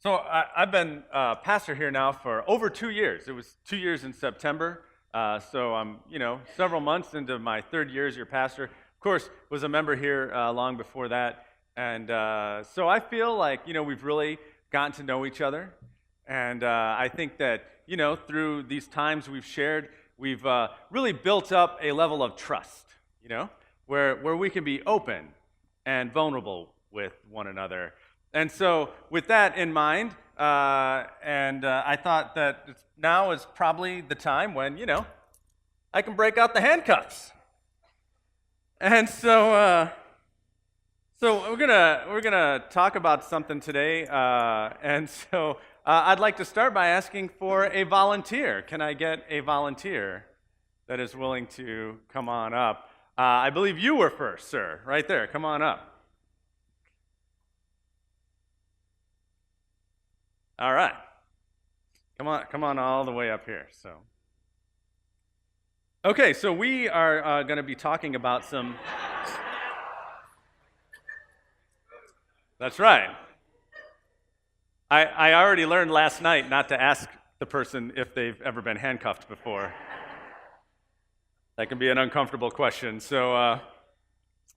I've been pastor here now for over 2 years. It was 2 years in September. So I'm, several months into my third year as your pastor. Of course, was a member here long before that. And so I feel like, we've really gotten to know each other. And I think that, through these times we've shared, we've really built up a level of trust, where we can be open and vulnerable with one another. And so with that in mind, I thought that now is probably the time when, I can break out the handcuffs. And so we're gonna talk about something today. I'd like to start by asking for a volunteer. Can I get a volunteer that is willing to come on up? I believe you were first, sir. Right there. Come on up. All right. Come on all the way up here. Okay, so we are going to be talking about some... That's right. I already learned last night not to ask the person if they've ever been handcuffed before. That can be an uncomfortable question. So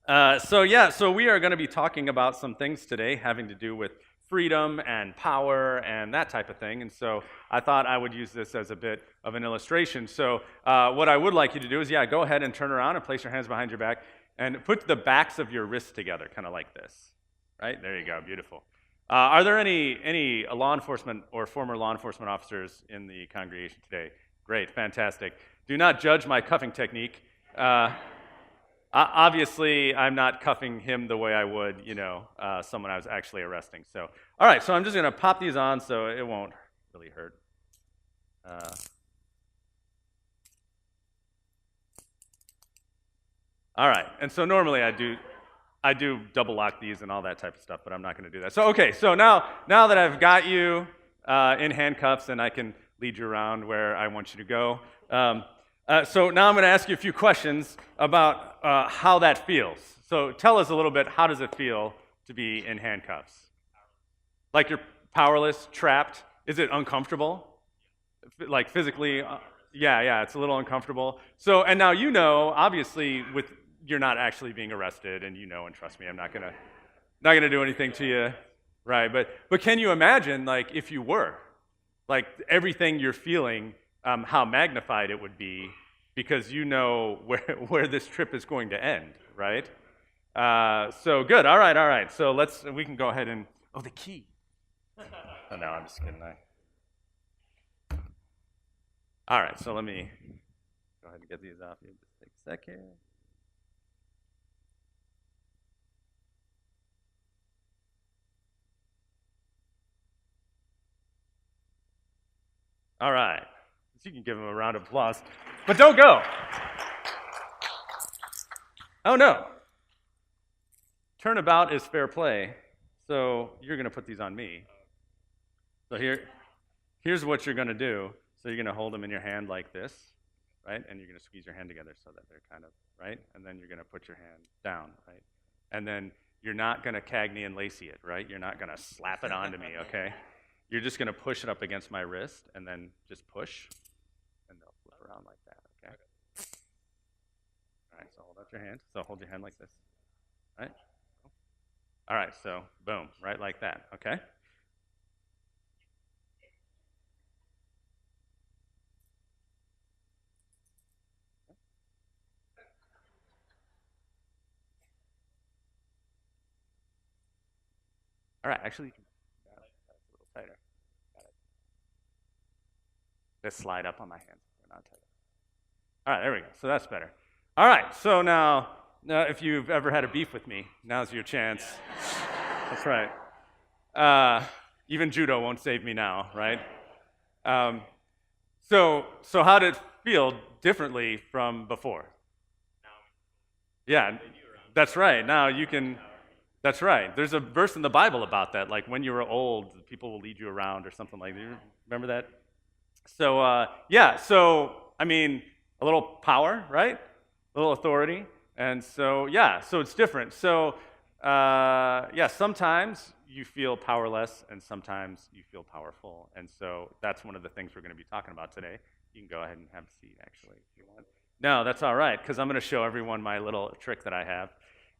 we are going to be talking about some things today having to do with freedom and power and that type of thing. And so I thought I would use this as a bit of an illustration. So what I would like you to do is, go ahead and turn around and place your hands behind your back and put the backs of your wrists together, kind of like this. Right? There you go. Beautiful. Are there any law enforcement or former law enforcement officers in the congregation today? Great. Fantastic. Do not judge my cuffing technique. Obviously, I'm not cuffing him the way I would, someone I was actually arresting. So, all right, so I'm just going to pop these on so it won't really hurt. All right, and so normally I do double lock these and all that type of stuff, but I'm not going to do that. So, okay, so now that I've got you in handcuffs and I can lead you around where I want you to go, so now I'm going to ask you a few questions about how that feels. So tell us a little bit, how does it feel to be in handcuffs? Like you're powerless, trapped? Is it uncomfortable? Like physically? Yeah, it's a little uncomfortable. So, and now obviously, you're not actually being arrested, and and trust me, I'm not gonna do anything to you, right? But can you imagine, like, if you were, like, everything you're feeling, how magnified it would be, because where this trip is going to end, right? So good. All right. So we can go ahead and the key. Oh, no, I'm just kidding. All right. So let me go ahead and get these off. Just take a second. All right. You can give him a round of applause. But don't go. Oh, no. Turnabout is fair play. So you're going to put these on me. So here's what you're going to do. So you're going to hold them in your hand like this, right? And you're going to squeeze your hand together so that they're kind of, right? And then you're going to put your hand down, right? And then you're not going to Cagney and Lacey it, right? You're not going to slap it onto me, okay? You're just going to push it up against my wrist and then just push. And they'll flip around like that, okay? All right, so hold out your hand. So hold your hand like this, right? All right, so boom, right like that, okay? All right, actually, you can, that's a little tighter. Got it. Let's slide up on my hands. They're not tight. All right, there we go. So that's better. All right, so now if you've ever had a beef with me, now's your chance. That's right. Even judo won't save me now, right? So how did it feel differently from before? Yeah, that's right. Now you can... That's right. There's a verse in the Bible about that, like when you were old, people will lead you around or something like that. You remember that? So, I mean, a little power, right? A little authority. And so, so it's different. So, sometimes you feel powerless and sometimes you feel powerful. And so that's one of the things we're going to be talking about today. You can go ahead and have a seat, actually, if you want. No, that's all right, because I'm going to show everyone my little trick that I have.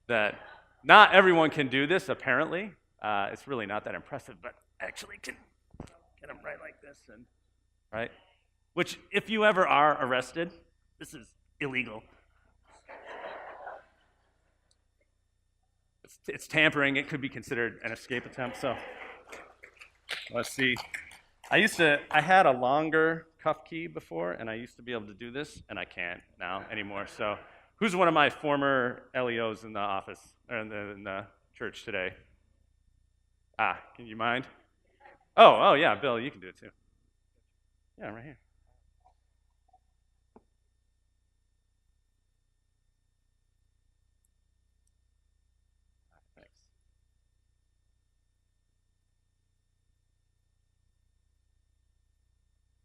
That not everyone can do this, apparently. It's really not that impressive, but actually can get them right like this, and right? Which, if you ever are arrested, this is illegal. It's tampering. It could be considered an escape attempt. So let's see. I had a longer cuff key before, and I used to be able to do this, and I can't now anymore. So who's one of my former LEOs in the office, or in the church today? Can you mind? Oh, yeah, Bill, you can do it too. Yeah, right here. Thanks.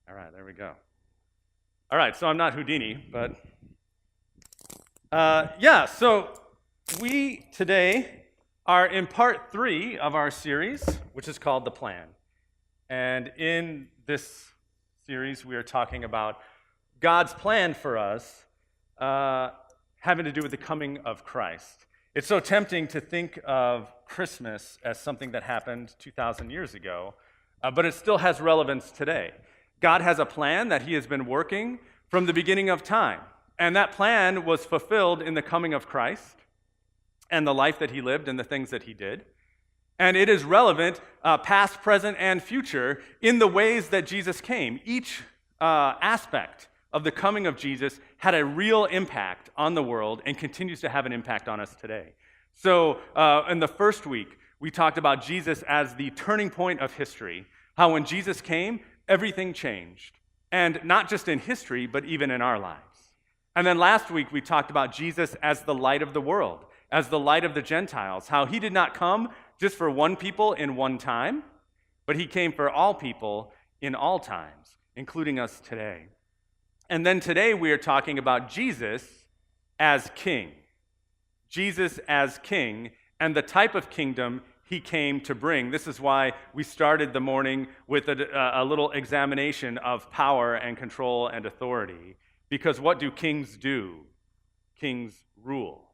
All right, there we go. All right, so I'm not Houdini, but so we today are in part 3 of our series, which is called The Plan. And in this series, we are talking about God's plan for us having to do with the coming of Christ. It's so tempting to think of Christmas as something that happened 2,000 years ago, but it still has relevance today. God has a plan that he has been working from the beginning of time, and that plan was fulfilled in the coming of Christ and the life that he lived and the things that he did. And it is relevant, past, present, and future, in the ways that Jesus came. Each aspect of the coming of Jesus had a real impact on the world and continues to have an impact on us today. So in the first week, we talked about Jesus as the turning point of history, how when Jesus came, everything changed. And not just in history, but even in our lives. And then last week, we talked about Jesus as the light of the world, as the light of the Gentiles, how he did not come just for one people in one time, but he came for all people in all times, including us today. And then today we are talking about Jesus as king. Jesus as king and the type of kingdom he came to bring. This is why we started the morning with a little examination of power and control and authority. Because what do kings do? Kings rule.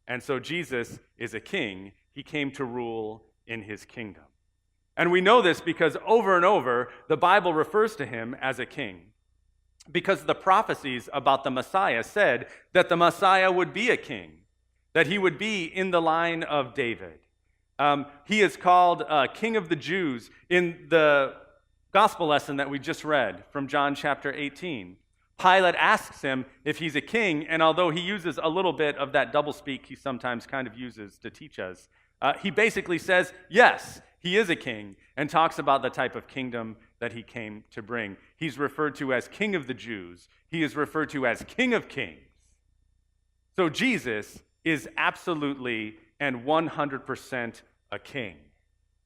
And so Jesus is a king. He came to rule in his kingdom. And we know this because over and over, the Bible refers to him as a king. Because the prophecies about the Messiah said that the Messiah would be a king, that he would be in the line of David. He is called King of the Jews in the gospel lesson that we just read from John chapter 18. Pilate asks him if he's a king, and although he uses a little bit of that doublespeak he sometimes kind of uses to teach us, he basically says, yes, he is a king, and talks about the type of kingdom that he came to bring. He's referred to as King of the Jews. He is referred to as King of Kings. So Jesus is absolutely and 100% a king.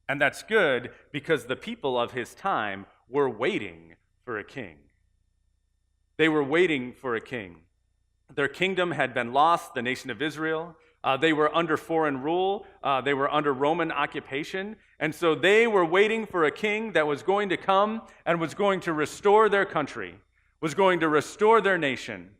And that's good because the people of his time were waiting for a king. They were waiting for a king. Their kingdom had been lost, the nation of Israel. They were under foreign rule. They were under Roman occupation. And so they were waiting for a king that was going to come and was going to restore their country, was going to restore their nation,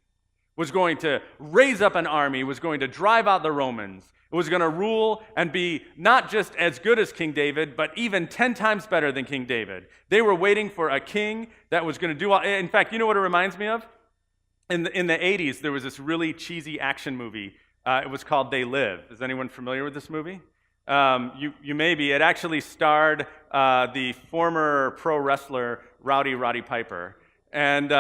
was going to raise up an army, was going to drive out the Romans, was going to rule and be not just as good as King David, but even 10 times better than King David. They were waiting for a king that was going to do all. In fact, you know what it reminds me of? In the 80s, there was this really cheesy action movie. It was called They Live. Is anyone familiar with this movie? You may be. It actually starred the former pro wrestler Roddy Piper. And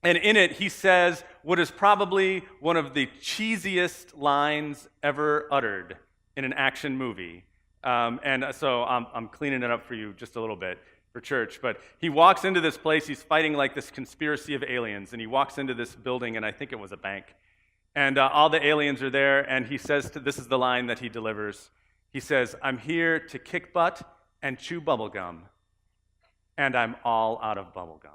in it, he says what is probably one of the cheesiest lines ever uttered in an action movie. And so I'm cleaning it up for you just a little bit for church. But he walks into this place. He's fighting like this conspiracy of aliens. And he walks into this building, and I think it was a bank. And all the aliens are there. And he says, this is the line that he delivers. He says, "I'm here to kick butt and chew bubblegum. And I'm all out of bubblegum."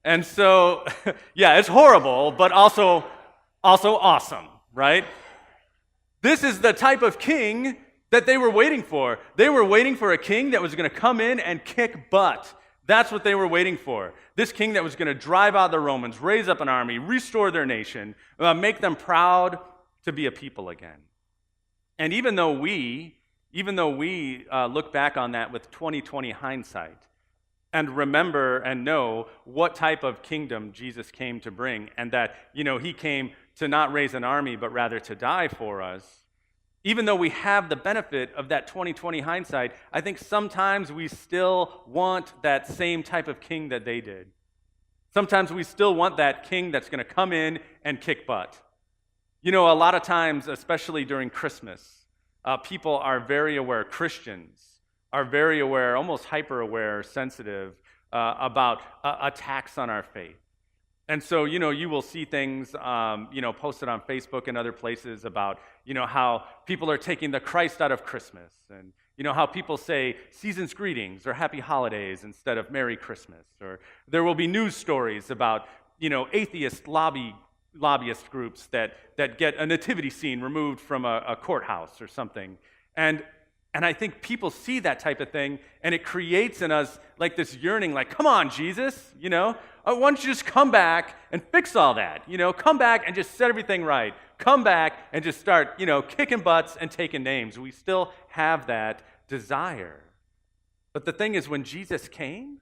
And so, yeah, it's horrible, but also awesome, right? This is the type of king that they were waiting for. They were waiting for a king that was going to come in and kick butt. That's what they were waiting for. This king that was going to drive out the Romans, raise up an army, restore their nation, make them proud to be a people again. And even though we look back on that with 20/20 hindsight and remember and know what type of kingdom Jesus came to bring, and that, he came to not raise an army, but rather to die for us, even though we have the benefit of that 20/20 hindsight, I think sometimes we still want that same type of king that they did. Sometimes we still want that king that's going to come in and kick butt. A lot of times, especially during Christmas, people are very aware, Christians are very aware, almost hyper-aware, sensitive about attacks on our faith. And so, you will see things, posted on Facebook and other places about, how people are taking the Christ out of Christmas, and, how people say season's greetings or happy holidays instead of Merry Christmas. Or there will be news stories about, atheist lobbyist groups that get a nativity scene removed from a courthouse or something. And I think people see that type of thing, and it creates in us like this yearning, like, come on, Jesus, why don't you just come back and fix all that? Come back and just set everything right. Come back and just start, kicking butts and taking names. We still have that desire. But the thing is, when Jesus came,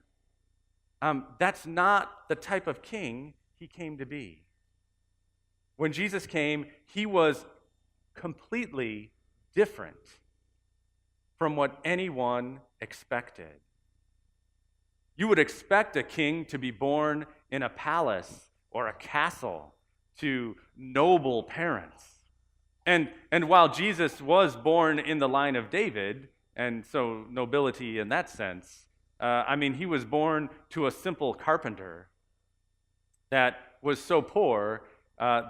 that's not the type of king he came to be. When Jesus came, he was completely different from what anyone expected. You would expect a king to be born in a palace or a castle to noble parents. And while Jesus was born in the line of David, and so nobility in that sense, he was born to a simple carpenter that was so poor,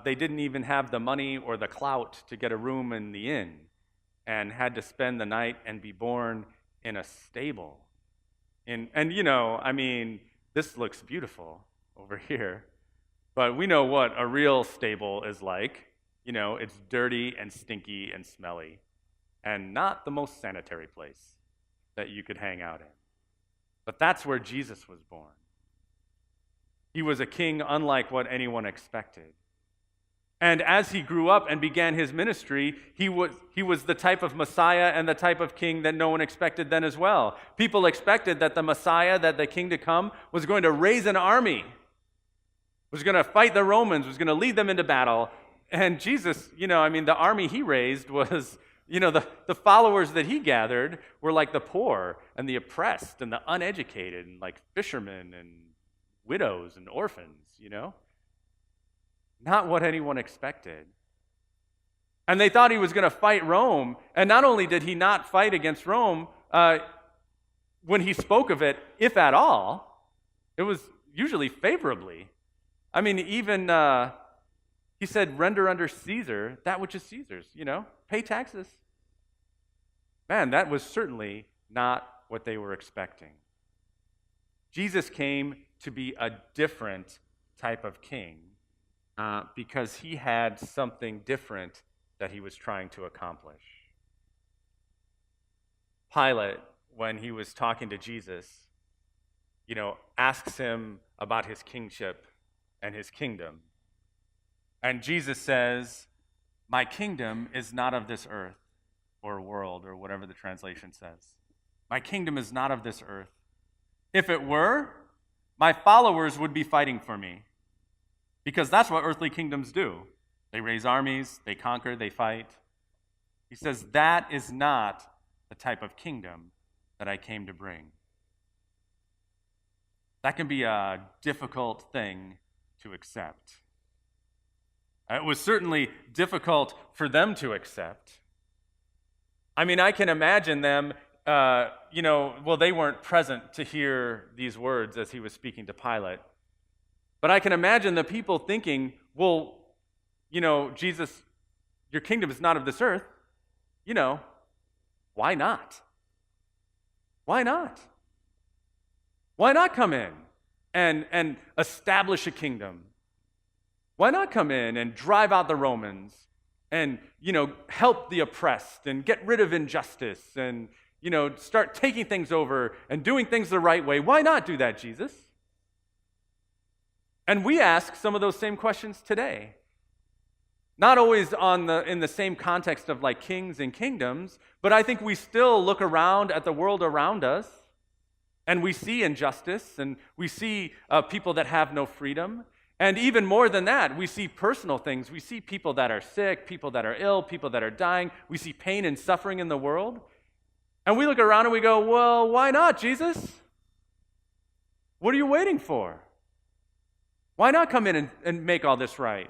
they didn't even have the money or the clout to get a room in the inn, and had to spend the night and be born in a stable. This looks beautiful over here, but we know what a real stable is like. It's dirty and stinky and smelly, and not the most sanitary place that you could hang out in. But that's where Jesus was born. He was a king unlike what anyone expected. And as he grew up and began his ministry, he was the type of Messiah and the type of king that no one expected then as well. People expected that the Messiah, that the king to come, was going to raise an army, was going to fight the Romans, was going to lead them into battle. And Jesus, the army he raised was, the followers that he gathered were like the poor and the oppressed and the uneducated, and like fishermen and widows and orphans, Not what anyone expected. And they thought he was going to fight Rome. And not only did he not fight against Rome, when he spoke of it, if at all, it was usually favorably. Even he said, render under Caesar that which is Caesar's, pay taxes. Man, that was certainly not what they were expecting. Jesus came to be a different type of king. Because he had something different that he was trying to accomplish. Pilate, when he was talking to Jesus, asks him about his kingship and his kingdom. And Jesus says, my kingdom is not of this earth or world, or whatever the translation says. My kingdom is not of this earth. If it were, my followers would be fighting for me. Because that's what earthly kingdoms do. They raise armies, they conquer, they fight. He says, that is not the type of kingdom that I came to bring. That can be a difficult thing to accept. It was certainly difficult for them to accept. I can imagine them, they weren't present to hear these words as he was speaking to Pilate. But I can imagine the people thinking, well, Jesus, your kingdom is not of this earth. Why not? Why not? Why not come in and establish a kingdom? Why not come in and drive out the Romans and, help the oppressed and get rid of injustice and, start taking things over and doing things the right way. Why not do that, Jesus? And we ask some of those same questions today. Not always in the same context of like kings and kingdoms, but I think we still look around at the world around us and we see injustice and we see people that have no freedom. And even more than that, we see personal things. We see people that are sick, people that are ill, people that are dying. We see pain and suffering in the world. And we look around and we go, well, why not, Jesus? What are you waiting for? Why not come in and make all this right?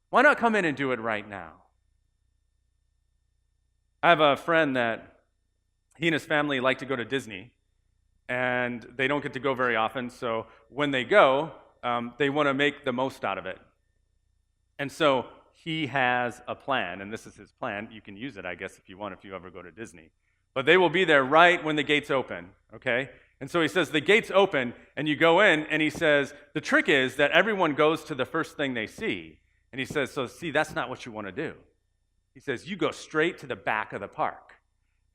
Why not come in and do it right now? I have a friend that he and his family like to go to Disney, and they don't get to go very often, so when they go, they want to make the most out of it. And so he has a plan, and this is his plan. You can use it, I guess, if you want, if you ever go to Disney. But they will be there right when the gates open, okay? And so he says, the gates open, and you go in, and he says, the trick is that everyone goes to the first thing they see. And he says, so see, that's not what you want to do. He says, you go straight to the back of the park.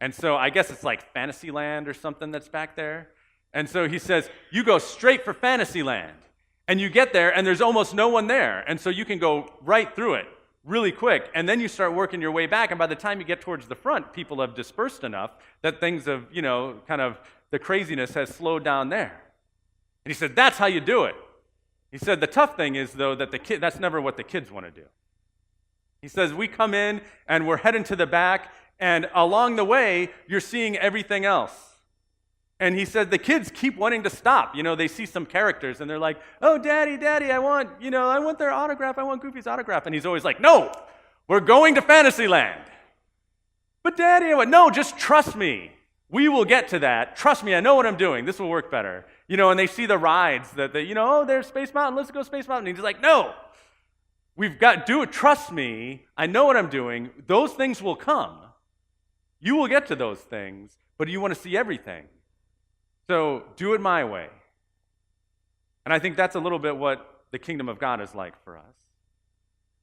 And so I guess it's like Fantasyland or something that's back there. And so he says, you go straight for Fantasyland. And you get there, and there's almost no one there. And so you can go right through it really quick. And then you start working your way back. And by the time you get towards the front, people have dispersed enough that things have, kind of the craziness has slowed down there. And he said, that's how you do it. He said, the tough thing is, though, that that's never what the kids want to do. He says, we come in, and we're heading to the back, and along the way, you're seeing everything else. And he said, the kids keep wanting to stop. They see some characters, and they're like, oh, Daddy, I want their autograph. I want Goofy's autograph. And he's always like, no, we're going to Fantasyland. But Daddy, no, just trust me. We will get to that. Trust me, I know what I'm doing. This will work better. And they see the rides that there's Space Mountain, let's go Space Mountain. And he's like, no, we've got to do it. Trust me, I know what I'm doing. Those things will come. You will get to those things, but you want to see everything. So do it my way. And I think that's a little bit what the kingdom of God is like for us.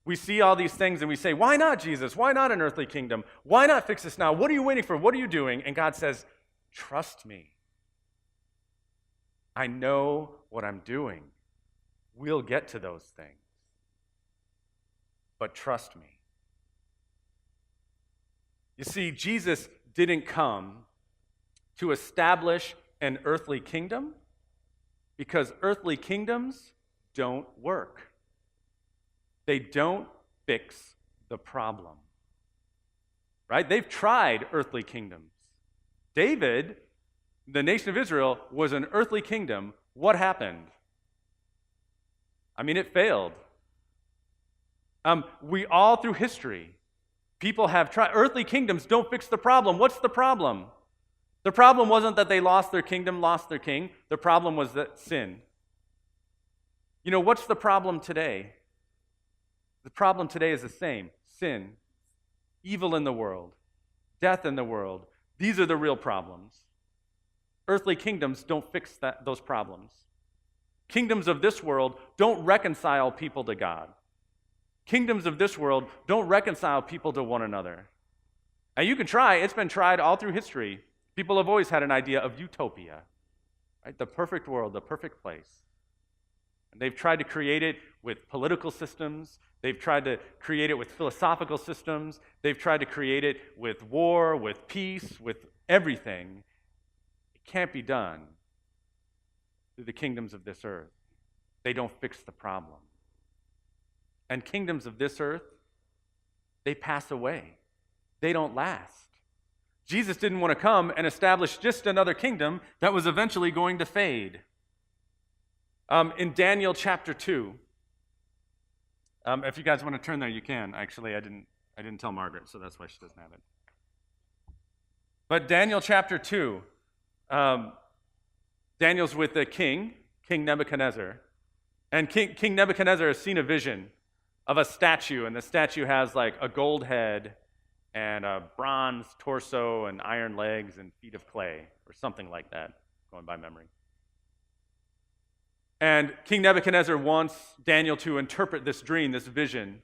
We see all these things and we say, why not, Jesus? Why not an earthly kingdom? Why not fix this now? What are you waiting for? What are you doing? And God says, trust me. I know what I'm doing. We'll get to those things. But trust me. You see, Jesus didn't come to establish an earthly kingdom because earthly kingdoms don't work. They don't fix the problem. Right? They've tried earthly kingdoms. David, the nation of Israel, was an earthly kingdom. What happened? It failed. We all through history, people have tried. Earthly kingdoms don't fix the problem. What's the problem? The problem wasn't that they lost their kingdom, lost their king. The problem was that sin. What's the problem today? The problem today is the same. Sin, evil in the world, death in the world. These are the real problems. Earthly kingdoms don't fix those problems. Kingdoms of this world don't reconcile people to God. Kingdoms of this world don't reconcile people to one another. And you can try. It's been tried all through history. People have always had an idea of utopia, right? The perfect world, the perfect place. And they've tried to create it with political systems. They've tried to create it with philosophical systems. They've tried to create it with war, with peace, with everything. It can't be done through the kingdoms of this earth. They don't fix the problem. And kingdoms of this earth, they pass away. They don't last. Jesus didn't want to come and establish just another kingdom that was eventually going to fade. In Daniel chapter 2, if you guys want to turn there, you can. Actually, I didn't tell Margaret, so that's why she doesn't have it. But Daniel chapter 2, Daniel's with the King Nebuchadnezzar. And King Nebuchadnezzar has seen a vision of a statue, and the statue has like a gold head and a bronze torso and iron legs and feet of clay, or something like that, going by memory. And King Nebuchadnezzar wants Daniel to interpret this dream, this vision.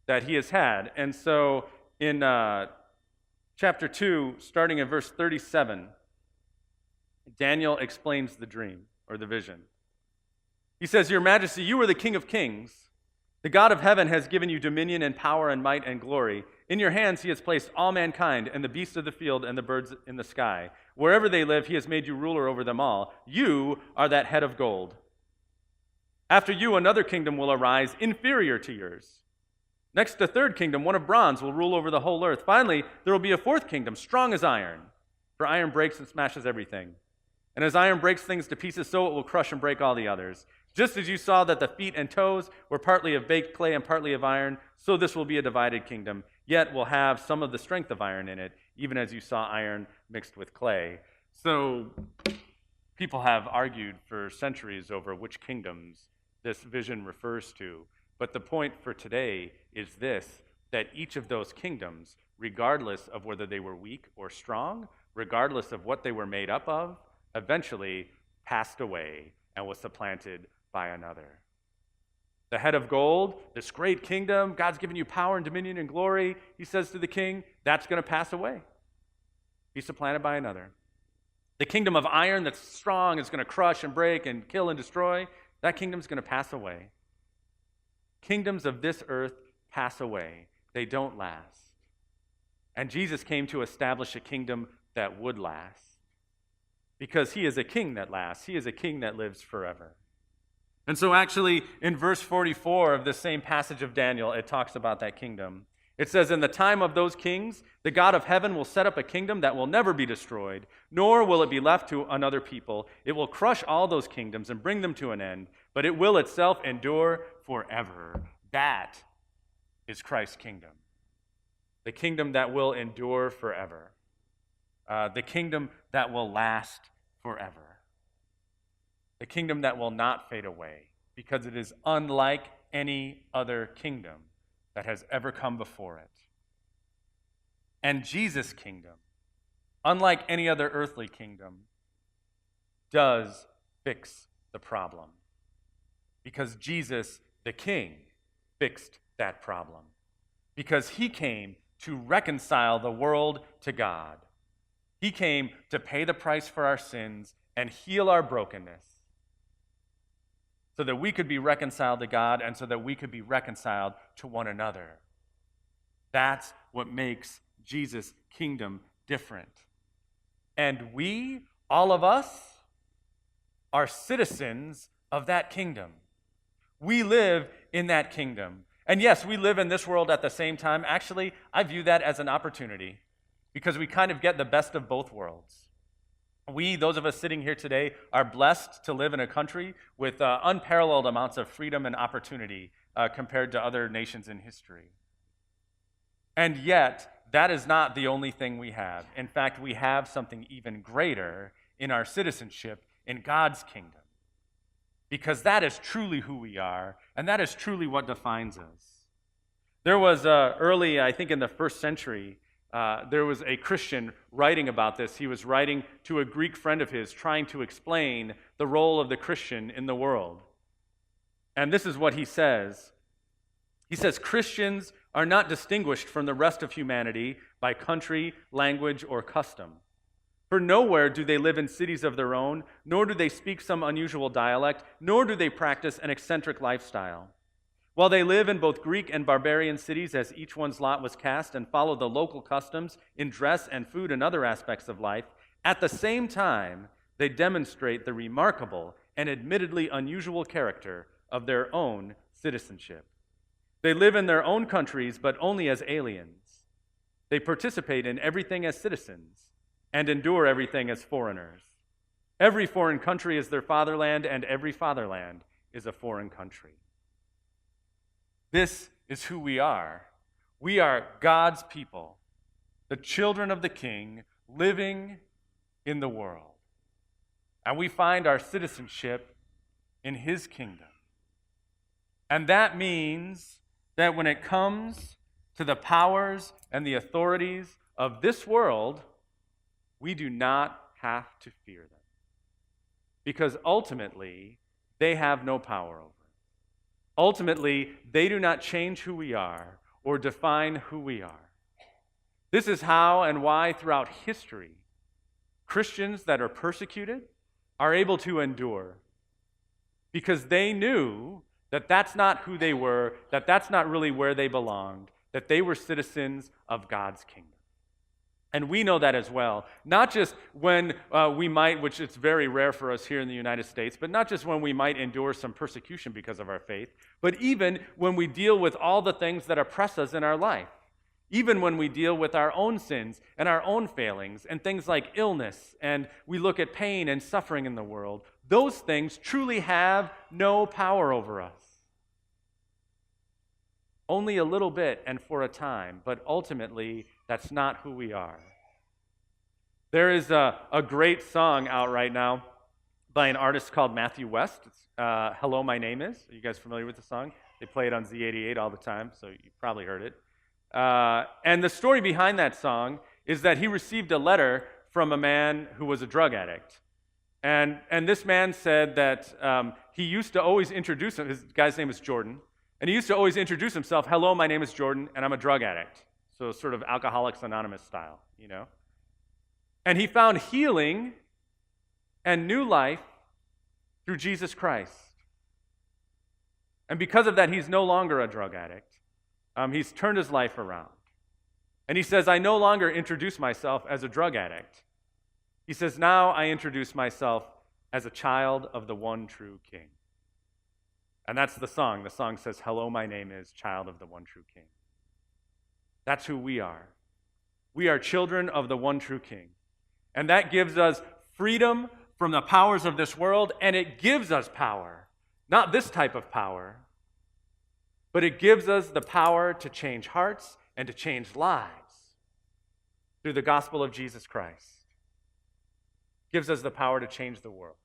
that he has had. And so in chapter 2, starting in verse 37, Daniel explains the dream or the vision. He says, "Your Majesty, you are the King of Kings. The God of heaven has given you dominion and power and might and glory. In your hands he has placed all mankind and the beasts of the field and the birds in the sky. Wherever they live, he has made you ruler over them all. You are that head of gold. After you, another kingdom will arise inferior to yours. Next, a third kingdom, one of bronze, will rule over the whole earth. Finally, there will be a fourth kingdom, strong as iron, for iron breaks and smashes everything. And as iron breaks things to pieces, so it will crush and break all the others. Just as you saw that the feet and toes were partly of baked clay and partly of iron, so this will be a divided kingdom, yet will have some of the strength of iron in it, even as you saw iron mixed with clay." So people have argued for centuries over which kingdoms this vision refers to. But the point for today is this, that each of those kingdoms, regardless of whether they were weak or strong, regardless of what they were made up of, eventually passed away and was supplanted by another. The head of gold, this great kingdom, God's given you power and dominion and glory, he says to the king, that's going to pass away. Be supplanted by another. The kingdom of iron that's strong is going to crush and break and kill and destroy, that kingdom's going to pass away. Kingdoms of this earth pass away. They don't last. And Jesus came to establish a kingdom that would last. Because he is a king that lasts. He is a king that lives forever. And so actually, in verse 44 of the same passage of Daniel, it talks about that kingdom. It says, "In the time of those kings, the God of heaven will set up a kingdom that will never be destroyed, nor will it be left to another people. It will crush all those kingdoms and bring them to an end, but it will itself endure forever." That is Christ's kingdom. The kingdom that will endure forever. The kingdom that will last forever. The kingdom that will not fade away, because it is unlike any other kingdom that has ever come before it. And Jesus' kingdom, unlike any other earthly kingdom, does fix the problem. Because Jesus, the King, fixed that problem. Because he came to reconcile the world to God. He came to pay the price for our sins and heal our brokenness so that we could be reconciled to God and so that we could be reconciled to one another. That's what makes Jesus' kingdom different. And we, all of us, are citizens of that kingdom. We live in that kingdom. And yes, we live in this world at the same time. Actually, I view that as an opportunity because we kind of get the best of both worlds. We, those of us sitting here today, are blessed to live in a country with unparalleled amounts of freedom and opportunity compared to other nations in history. And yet, that is not the only thing we have. In fact, we have something even greater in our citizenship in God's kingdom. Because that is truly who we are, and that is truly what defines us. There was early, I think in the first century, there was a Christian writing about this. He was writing to a Greek friend of his, trying to explain the role of the Christian in the world. And this is what he says. He says, "Christians are not distinguished from the rest of humanity by country, language, or custom. For nowhere do they live in cities of their own, nor do they speak some unusual dialect, nor do they practice an eccentric lifestyle. While they live in both Greek and barbarian cities as each one's lot was cast and follow the local customs in dress and food and other aspects of life, at the same time they demonstrate the remarkable and admittedly unusual character of their own citizenship. They live in their own countries, but only as aliens. They participate in everything as citizens and endure everything as foreigners. Every foreign country is their fatherland, and every fatherland is a foreign country." This is who we are. We are God's people, the children of the King, living in the world. And we find our citizenship in his kingdom. And that means that when it comes to the powers and the authorities of this world, we do not have to fear them. Because ultimately, they have no power over us. Ultimately, they do not change who we are or define who we are. This is how and why throughout history, Christians that are persecuted are able to endure, because they knew that that's not who they were, that that's not really where they belonged, that they were citizens of God's kingdom. And we know that as well, not just when we might, which it's very rare for us here in the United States, but not just when we might endure some persecution because of our faith, but even when we deal with all the things that oppress us in our life, even when we deal with our own sins and our own failings and things like illness, and we look at pain and suffering in the world, those things truly have no power over us. Only a little bit and for a time, but ultimately, that's not who we are. There is a great song out right now by an artist called Matthew West. It's Hello, My Name Is. Are you guys familiar with the song? They play it on Z88 all the time, so you probably heard it. And the story behind that song is that he received a letter from a man who was a drug addict. And this man said that he used to always introduce him, his guy's name is Jordan, and he used to always introduce himself, hello, my name is Jordan, and I'm a drug addict. So sort of Alcoholics Anonymous style, you know. And he found healing and new life through Jesus Christ. And because of that, he's no longer a drug addict. He's turned his life around. And he says, I no longer introduce myself as a drug addict. He says, now I introduce myself as a child of the one true King. And that's the song. The song says, hello, my name is child of the one true King. That's who we are. We are children of the one true King. And that gives us freedom from the powers of this world, and it gives us power. Not this type of power, but it gives us the power to change hearts and to change lives through the gospel of Jesus Christ. It gives us the power to change the world.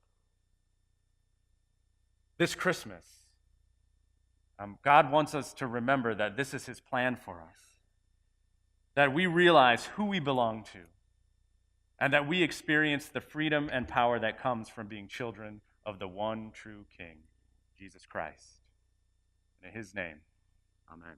This Christmas, God wants us to remember that this is his plan for us, that we realize who we belong to, and that we experience the freedom and power that comes from being children of the one true King, Jesus Christ. In his name, amen.